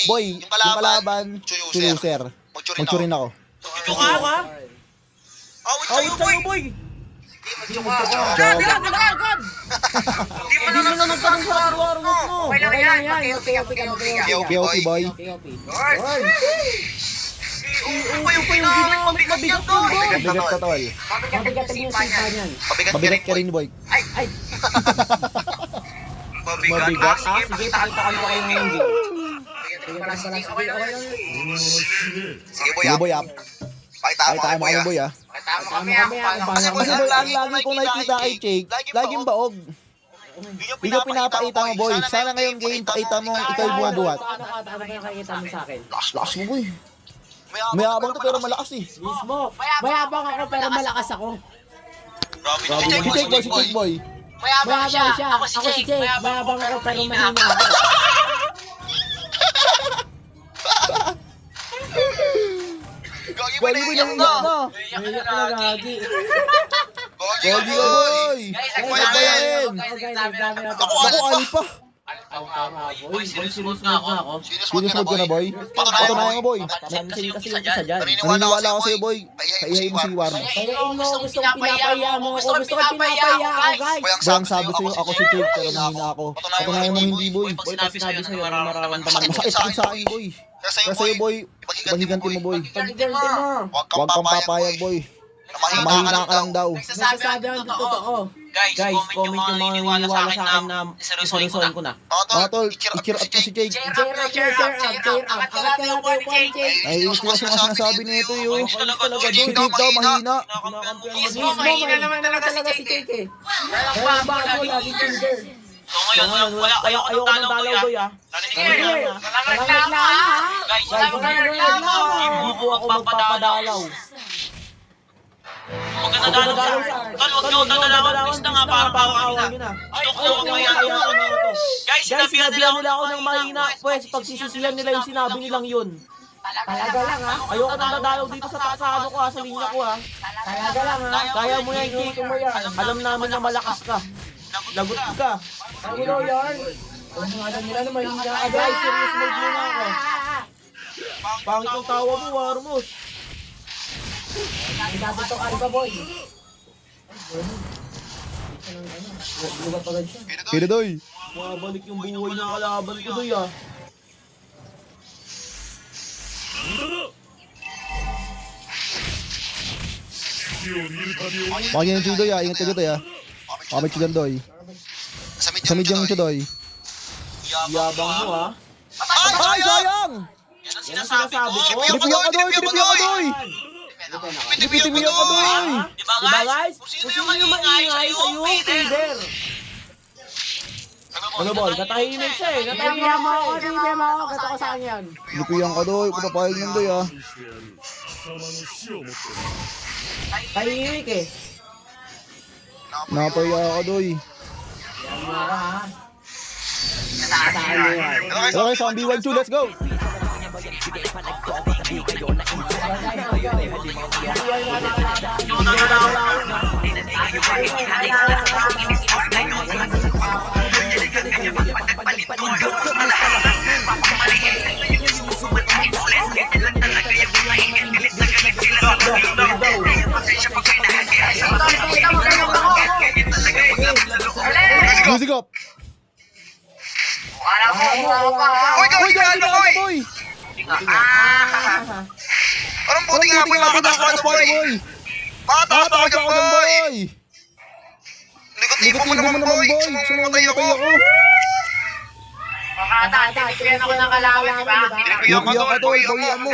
Boy, yung kalaban, chuluser. Magchurin ako. Ito ka? Awit sa'yo, boy! Agad! Hindi mo na nagtanong sa araw-araw mo. Okay lang yan. KOP, boy. Yung ginamit, mabigat yun, boy. Mabigat ka, tol. Mabigat yung simpa niyan. Mabigat ka rin, boy. Ay! Mabigat? Sige, pakita ko kayo ngayon. Sige, boy, up. Pakita mo kami, boy, ah. Kasi, boy, ang lagi kong nakikita kay Jake, laging baog. Ikaw pinapakita mo, boy. Sana ngayong game, pakita mo ikaw yung bumabuhat. Ano nakikita mo sa akin? Lakas mo, boy. Mayabang to pero malakas eh. Mismo. Mayabang ako pero malakas ako. Si Jake, boy. Mayabang siya. Ako si Jake. Mayabang ako pero mahina ako. Gagi mo nang iyak na. Iyak na gagi. Gagi ka, boy. Ano ba yan? Ako, ali pa. Boy, sinusunod na ako. Sinusunod ka na, boy? Patunayan mo, boy. Nansin kasi yung isa dyan. Naniniwala ako sa'yo, boy. Kaihayin mo si Warmo. Kayain mo, gusto kong pinapaya mo ako. Gusto kong pinapaya ako, guys. Boy, ang sabi sa'yo, ako si Jake, pero mahina ako. Patunayan mo hindi, boy. Boy, pag sinabi sa'yo, ano mararamdaman mo? Masakit sa akin, boy. Kaya sa'yo, boy, paghiganti mo, boy. Pag-ganti mo. Huwag kang papayag, boy. Mahina ka lang daw. Nagsasabi ang totoo. Guys, comment yung mga naniniwala sa akin na isorin ko na. Mga tol, i-cheer up mo si Jake. Cheer up. Angat ka lang kayo po ni Jake. Ay, gusto kasi mga sinasabi nito, yo. Si Jake daw, mahina. Mismo, mahina naman talaga si Jake eh. Kaya bago, laging tinder. So ngayon, ayoko ng dalaw, boy, ah. Malangit lang ha. Guys, Hindi po ako magpapadalaw. huwag ka nadalaw. Tol, huwag ka nadalawan. Please na nga, para awa nyo na. Huwag kaya. Guys, sinabihan nila ako ng mahina. Pwes, pagsisisihan nila yung sinabi nilang yun. Talaga lang ha. Ayoko nang dadalaw dito sa ano ko, sa linya ko, ha. Talaga lang ha. Kaya mo yan, Jake. Alam namin na malakas ka. Lagot ka. Ang ulo yan. Ang alam nila na mahina ka. Guys, serious mode muna ako. Pangit yung tawa mo, Warmos. Ang dati to Alba boy. Lugat agad siya. Kaya doy. Mabalik yung buhay ng kalaban ko doy, ah. Pakinggan yung Chudoy, ah. Ingat ka dito, ah. Kamit ka dyan, doy. Sa medyang Chudoy. Yabang mo, ha. Ay, sayang! Yan ang sinasabi ko. Pinipiyak ka, doy! Pinipiyak ka, doy! Pinipiyak ka, doy! Diba, Diba, guys? guys? Kung sino yung maingay sa'yo, Peter. Ano, boy? Natahimik siya, eh. Bibigyan mo ako, bibigyan mo ako. Gato ko sa akin yan. Pinipiyak ka, doy. Kung papayag nun, doy, ah. Tahimik, eh. Napaya ka, doy. Yan mo ka ha. Saan mo yan. Okay, zombie 1-2, let's go! Music up! Uy, gawin ka, boy! Parang buti nga po nakataas pa ito, boy. Makataas pa ako dyan, boy. Likot-likot mo naman, boy. Sumamatay ako. Makata, tinipyan ako ng kalaban, diba? Tinipyan ka, boy. Boy, mo.